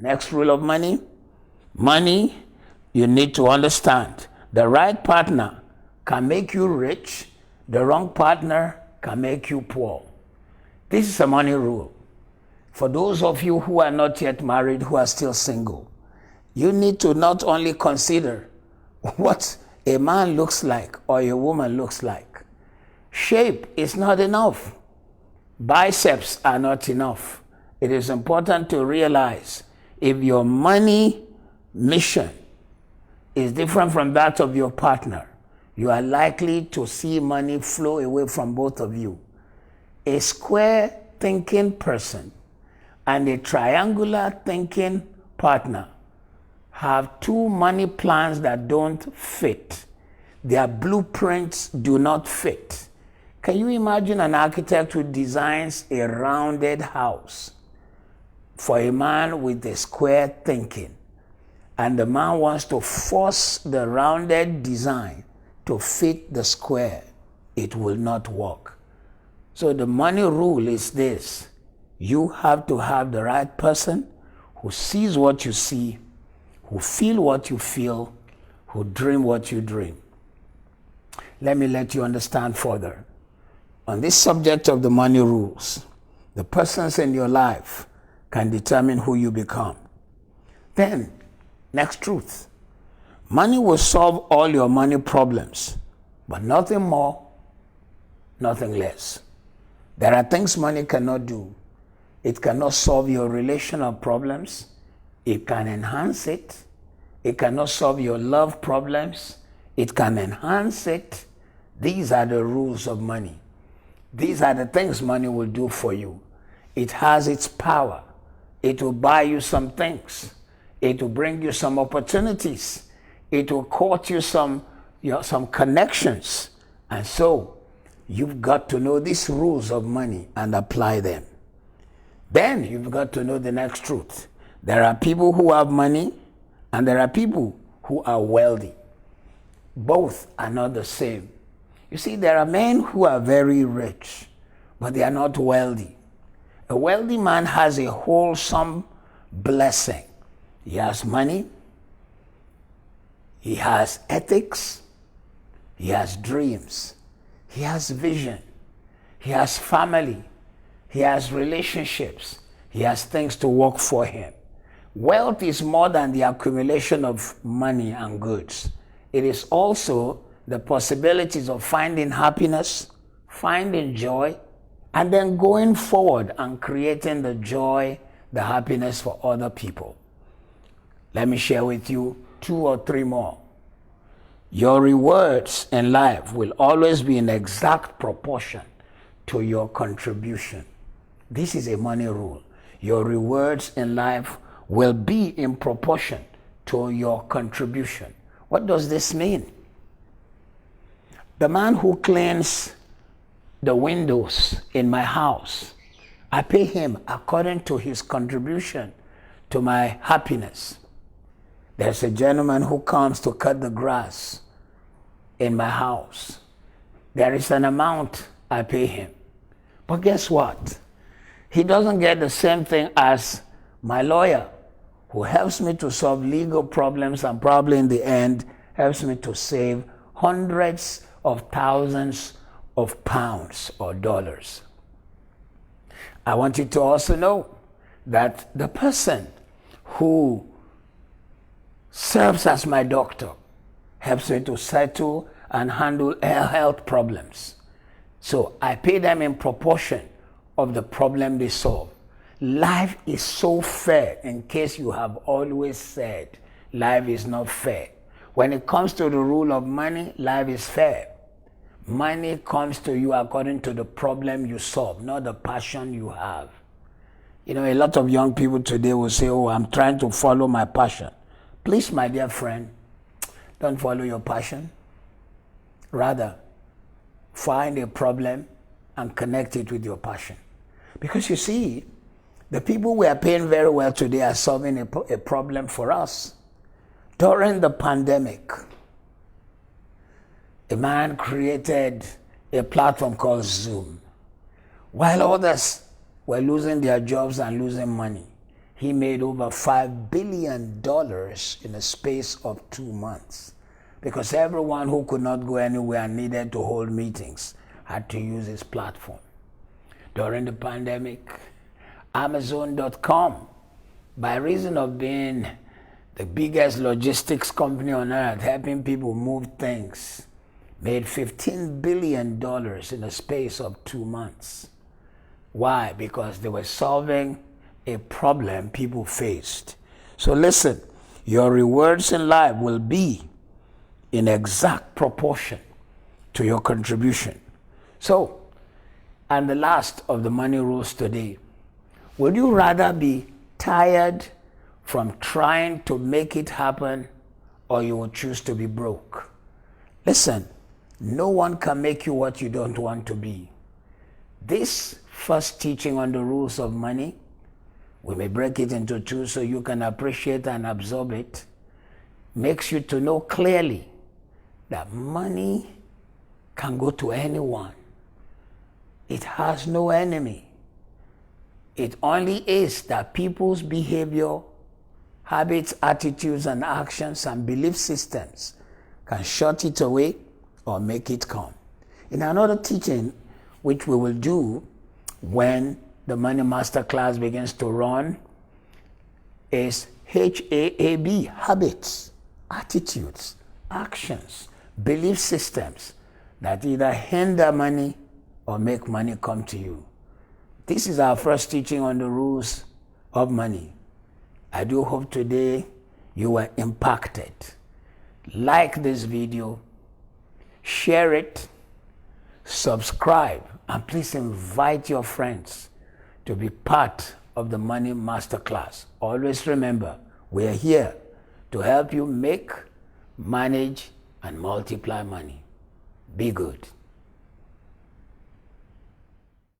Next rule of money. Money, you need to understand. The right partner can make you rich. The wrong partner can make you poor. This is a money rule. For those of you who are not yet married, who are still single, you need to not only consider what a man looks like or a woman looks like. Shape is not enough. Biceps are not enough. It is important to realize if your money mission is different from that of your partner, you are likely to see money flow away from both of you. A square thinking person and a triangular thinking partner have two money plans that don't fit. Their blueprints do not fit. Can you imagine an architect who designs a rounded house for a man with a square thinking, and the man wants to force the rounded design to fit the square? It will not work. So the money rule is this: you have to have the right person who sees what you see, who feel what you feel, who dream what you dream. Let me let you understand further. On this subject of the money rules, the persons in your life can determine who you become. Then, next truth. Money will solve all your money problems, but nothing more, nothing less. There are things money cannot do. It cannot solve your relational problems. It can enhance it. It cannot solve your love problems. It can enhance it. These are the rules of money. These are the things money will do for you. It has its power. It will buy you some things. It will bring you some opportunities. It will court you some connections. And so you've got to know these rules of money and apply them. Then you've got to know the next truth. There are people who have money and there are people who are wealthy. Both are not the same. You see, there are men who are very rich, but they are not wealthy. A wealthy man has a wholesome blessing. He has money, he has ethics, he has dreams, he has vision, he has family, he has relationships, he has things to work for him. Wealth is more than the accumulation of money and goods. It is also the possibilities of finding happiness, finding joy, and then going forward and creating the joy, the happiness for other people. Let me share with you 2 or 3 more. Your rewards in life will always be in exact proportion to your contribution. This is a money rule. Your rewards in life will be in proportion to your contribution. What does this mean? The man who cleans the windows in my house, I pay him according to his contribution to my happiness. There's a gentleman who comes to cut the grass in my house. There is an amount I pay him. But guess what? He doesn't get the same thing as my lawyer, who helps me to solve legal problems and probably in the end helps me to save hundreds of thousands of pounds or dollars. I want you to also know that the person who serves as my doctor helps me to settle and handle health problems. So I pay them in proportion of the problem they solve. Life is so fair, in case you have always said life is not fair. When it comes to the rule of money, life is fair. Money comes to you according to the problem you solve, not the passion you have. You know, a lot of young people today will say, oh, I'm trying to follow my passion. Please, my dear friend, don't follow your passion. Rather, find a problem and connect it with your passion. Because you see, the people we are paying very well today are solving a problem for us. During the pandemic, a man created a platform called Zoom. While others were losing their jobs and losing money, he made over $5 billion in a space of 2 months, because everyone who could not go anywhere and needed to hold meetings had to use his platform. During the pandemic, Amazon.com, by reason of being the biggest logistics company on earth, helping people move things, made $15 billion in a space of 2 months. Why? Because they were solving a problem people faced. So listen, your rewards in life will be in exact proportion to your contribution. So, and the last of the money rules today, would you rather be tired from trying to make it happen, or you will choose to be broke? Listen, no one can make you what you don't want to be. This first teaching on the rules of money, we may break it into two so you can appreciate and absorb it, makes you to know clearly that money can go to anyone. It has no enemy. It only is that people's behavior, habits, attitudes, and actions and belief systems can shut it away or make it come. In another teaching, which we will do when the Money Masterclass begins to run, is HAAB, habits, attitudes, actions, belief systems that either hinder money or make money come to you. This is our first teaching on the rules of money. I do hope today you were impacted. Like this video, share it, subscribe, and please invite your friends to be part of the Money Masterclass. Always remember, we are here to help you make, manage, and multiply money. Be good.